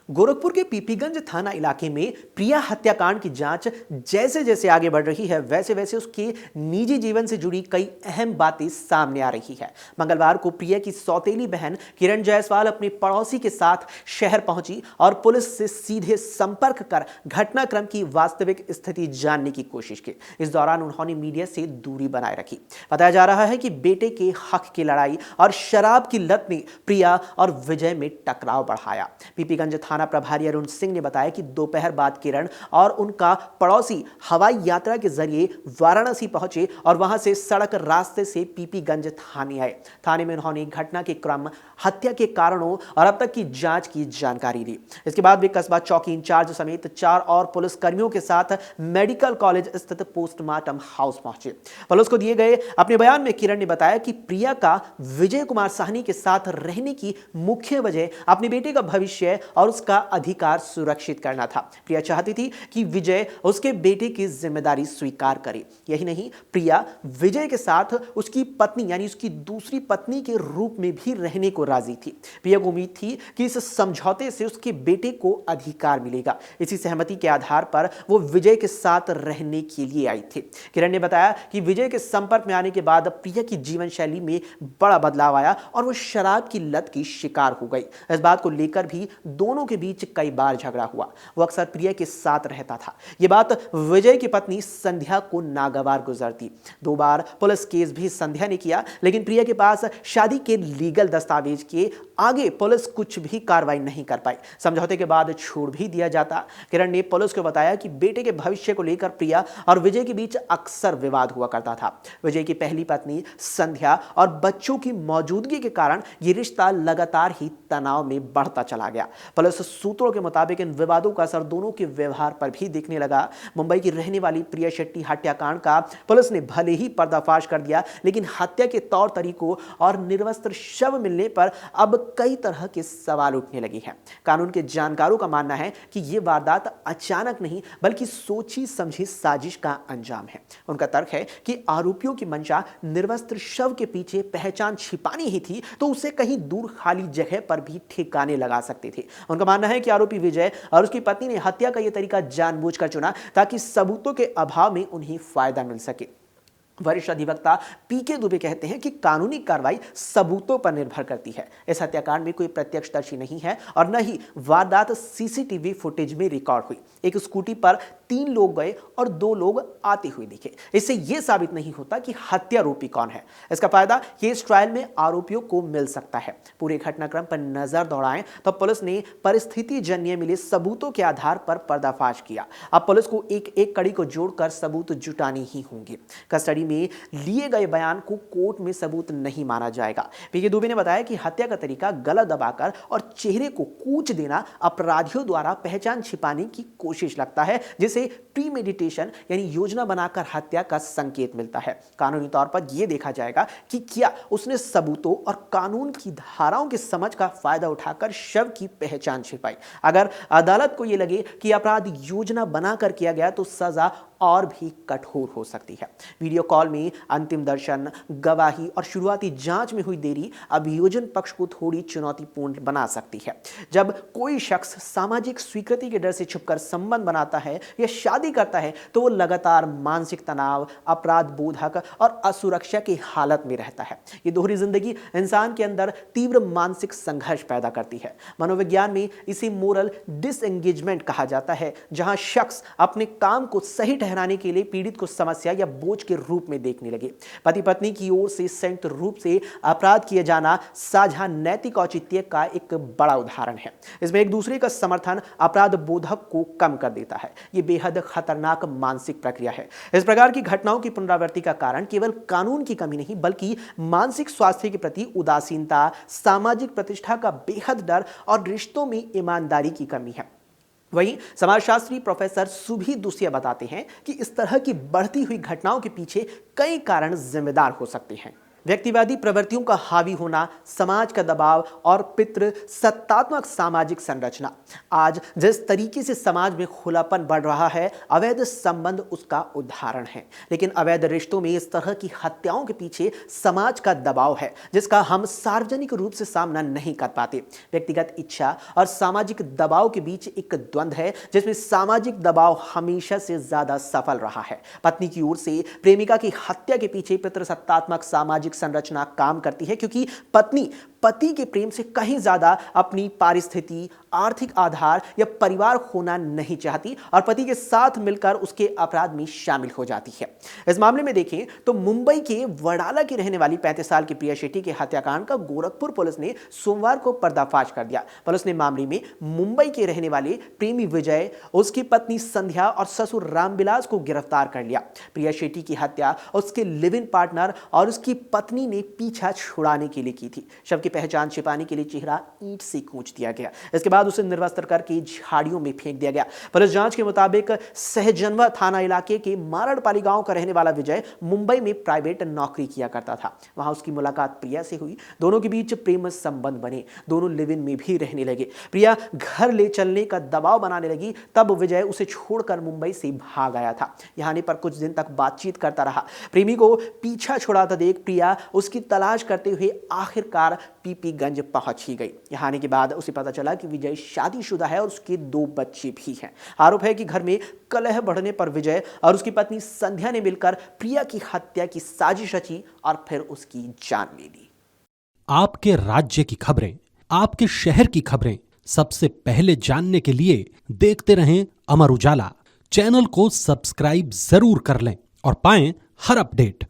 गोरखपुर के पीपीगंज थाना इलाके में प्रिया हत्याकांड की जांच जैसे जैसे आगे बढ़ रही है वैसे वैसे उसके निजी जीवन से जुड़ी कई अहम बातें सामने आ रही है। मंगलवार को प्रिया की सौतेली बहन किरण जायसवाल अपने पड़ोसी के साथ शहर पहुंची और पुलिस से सीधे संपर्क कर घटनाक्रम की वास्तविक स्थिति जानने की कोशिश की। इस दौरान उन्होंने मीडिया से दूरी बनाए रखी। बताया जा रहा है कि बेटे के हक की लड़ाई और शराब की लत ने प्रिया और विजय में टकराव बढ़ाया। पीपीगंज थाना प्रभारी अरुण सिंह ने बताया कि दोपहर बाद किरण और उनका पड़ोसी हवाई यात्रा के जरिए वाराणसी पहुंचे और वहां से सड़क रास्ते से पीपीगंज थाने आए। थाने में उन्होंने घटना के क्रम, हत्या के कारणों और अब तक की जांच की जानकारी दी। इसके बाद वे कस्बा चौकी इंचार्ज समेत 4 और पुलिस कर्मियों के साथ मेडिकल कॉलेज स्थित पोस्टमार्टम हाउस पहुंचे। पुलिस को दिए गए अपने बयान में किरण ने बताया कि प्रिया का विजय कुमार साहनी के साथ रहने की मुख्य वजह अपने बेटे का भविष्य और उसका अधिकार सुरक्षित करना था। प्रिया चाहती थी कि विजय उसके बेटे की जिम्मेदारी स्वीकार करे। यही नहीं, प्रिया विजय के साथ उसकी पत्नी यानी उसकी दूसरी पत्नी के रूप में भी रहने को राजी थी। प्रिया को उम्मीद थी कि इस समझौते से उसके बेटे को अधिकार मिलेगा। इसी सहमति के आधार पर वो विजय के साथ रहने के लिए आई थी। किरण ने बताया कि विजय के संपर्क में आने के बाद प्रिया की जीवन शैली में बड़ा बदलाव आया और वो शराब की लत की शिकार हो गई। इस बात को लेकर भी दोनों के बीच कई बार झगड़ा हुआ। वो अक्सर प्रिया के साथ रहता था। यह बात विजय की पत्नी संध्या को नागवार गुजरती। 2 बार पुलिस केस भी संध्या ने किया, लेकिन प्रिया के पास शादी के लीगल दस्तावेज के आगे पुलिस कुछ भी कार्रवाई नहीं कर पाई। समझौते के बाद छोड़ भी दिया जाता। किरण ने पुलिस को बताया कि बेटे के भविष्य को लेकर प्रिया और विजय के बीच अक्सर विवाद हुआ करता था। विजय की पहली पत्नी संध्या और बच्चों की मौजूदगी के कारण यह रिश्ता लगातार ही तनाव में बढ़ता चला गया। पुलिस सूत्रों के मुताबिक इन विवादों का असर दोनों के व्यवहार पर भी दिखने लगा। मुंबई की रहने वाली प्रिया शेट्टी हत्याकांड का पुलिस ने भले ही पर्दाफाश कर दिया, लेकिन हत्या के तौर तरीकों और निर्वस्त्र शव मिलने पर अब कई तरह के सवाल उठने लगे हैं। कानून के जानकारों का मानना है कि यह वारदात अचानक नहीं बल्कि सोची समझी साजिश का अंजाम है। उनका तर्क है कि आरोपियों की मंशा निर्वस्त्र शव के पीछे पहचान छिपानी ही थी, तो उसे कहीं दूर खाली जगह पर भी ठिकाने लगा सकते थे। उनका मानना है कि आरोपी विजय और उसकी पत्नी ने हत्या का यह तरीका जानबूझकर चुना ताकि सबूतों के अभाव में उन्हें फायदा मिल सके। वरिष्ठ अधिवक्ता पीके दुबे कहते हैं कि कानूनी कार्रवाई सबूतों पर निर्भर करती है। इस हत्याकांड में कोई प्रत्यक्षदर्शी नहीं है और न ही वारदात सीसीटीवी फुटेज में रिकॉर्ड हुई। एक स्कूटी पर 3 लोग गए और 2 लोग आते हुए दिखे। इससे यह साबित नहीं होता कि हत्यारोपी कौन है। इसका फायदा केस ट्रायल में आरोपियों को मिल सकता है। पूरे घटनाक्रम पर नजर दौड़ाएं तो पुलिस ने परिस्थिति जन्य मिले सबूतों के आधार पर पर्दाफाश किया। अब पुलिस को एक एक कड़ी को जोड़कर सबूत जुटाने ही होंगे। कस्टडी में लिए गए बयान को कोर्ट में सबूत नहीं माना जाएगा। पीके दुबे ने बताया कि हत्या का तरीका गला दबाकर और चेहरे को कूच देना अपराधियों द्वारा पहचान छिपाने की कोशिश लगता है, जिसे प्रीमेडिटेशन यानी योजना बनाकर हत्या का संकेत मिलता है। कानूनी तौर पर यह देखा जाएगा कि क्या उसने सबूतों और कानून की धाराओं की समझ का फायदा उठाकर शव की पहचान छिपाई। अगर अदालत को यह लगे कि अपराध योजना बनाकर किया गया तो सजा और भी कठोर हो सकती है। वीडियो कॉल में अंतिम दर्शन, गवाही और शुरुआती जांच में हुई देरी अभियोजन पक्ष को थोड़ी चुनौतीपूर्ण बना सकती है। जब कोई शख्स सामाजिक स्वीकृति के डर से छुपकर संबंध बनाता है या शादी करता है तो वो लगातार मानसिक तनाव, अपराध बोधक और असुरक्षा की हालत में रहता है। ये दोहरी जिंदगी इंसान के अंदर तीव्र मानसिक संघर्ष पैदा करती है। मनोविज्ञान में इसे मोरल डिसएंगेजमेंट कहा जाता है, जहां शख्स अपने काम को सही ठहराने के लिए पीड़ित को समस्या या बोझ के रूप में देखने लगे। पति पत्नी की ओर से संयुक्त रूप से अपराध किए जाना साझा नैतिक औचित्य का एक बड़ा उदाहरण है। इसमें एक दूसरे का समर्थन अपराध बोधक को कम कर देता है। यह बेहद खतरनाक मानसिक प्रक्रिया है। इस प्रकार की घटनाओं की पुनरावृत्ति का कारण केवल कानून की कमी नहीं बल्कि मानसिक स्वास्थ्य के प्रति उदासीनता, सामाजिक प्रतिष्ठा का बेहद डर और रिश्तों में ईमानदारी की कमी है। वहीं समाजशास्त्री प्रोफेसर सुभी दुसिया बताते हैं कि इस तरह की बढ़ती हुई घटनाओं के पीछे कई कारण जिम्मेदार हो सकते हैं। व्यक्तिवादी प्रवृत्तियों का हावी होना, समाज का दबाव और पितृ सत्तात्मक सामाजिक संरचना। आज जिस तरीके से समाज में खुलापन बढ़ रहा है, अवैध संबंध उसका उदाहरण है। लेकिन अवैध रिश्तों में इस तरह की हत्याओं के पीछे समाज का दबाव है, जिसका हम सार्वजनिक रूप से सामना नहीं कर पाते। व्यक्तिगत इच्छा और सामाजिक दबाव के बीच एक द्वंद्व है, जिसमें सामाजिक दबाव हमेशा से ज्यादा सफल रहा है। पत्नी की ओर से प्रेमिका की हत्या के पीछे पितृसत्तात्मक सामाजिक संरचना काम करती है, क्योंकि पत्नी पति के प्रेम से कहीं ज्यादा अपनी पारिस्थिति, आर्थिक आधार या परिवार खोना नहीं चाहती और पति के साथ मिलकर उसके अपराध में शामिल हो जाती है। इस मामले में देखें तो मुंबई के वडाला की रहने वाली 35 साल की प्रिया शेट्टी के हत्याकांड का गोरखपुर पुलिस ने सोमवार को पर्दाफाश कर दिया। पुलिस ने मामले में मुंबई के रहने वाले प्रेमी विजय, उसकी पत्नी संध्या और ससुर रामविलास को गिरफ्तार कर लिया। प्रिया शेट्टी की हत्या उसके लिव इन पार्टनर और उसकी पत्नी ने पीछा छुड़ाने के लिए की थी। शव की पहचान छिपाने के लिए चेहरा ईंट से कूच दिया गया। इसके बाद उसे निर्वस्त्र करके झाड़ियों में फेंक दिया गया। पुलिस जांच के मुताबिक सहजनवा थाना इलाके के मारड़पाली गांव का रहने वाला विजय मुंबई में प्राइवेट नौकरी किया करता था। वहां उसकी मुलाकात प्रिया से हुई। दोनों के बीच प्रेम संबंध बने। दोनों लिव इन में भी रहने लगे। प्रिया घर ले चलने का दबाव बनाने लगी, तब विजय उसे छोड़कर मुंबई से भाग आया था। यहां आने पर कुछ दिन तक बातचीत करता रहा। प्रेमी को पीछा छुड़ाता देख प्रिया उसकी तलाश करते हुए आखिरकार पीपीगंज पहुंच ही गई। यहां आने के बाद उसे पता चला कि विजय शादीशुदा है और उसके 2 बच्चे भी हैं। आरोप है कि घर में कलह बढ़ने पर विजय और उसकी पत्नी संध्या ने मिलकर प्रिया की हत्या की साजिश रची और फिर उसकी जान ले ली। आपके राज्य की खबरें, आपके शहर की खबरें सबसे पहले जानने के लिए देखते रहें अमर उजाला। चैनल को सब्सक्राइब जरूर कर लें और पाएं हर अपडेट।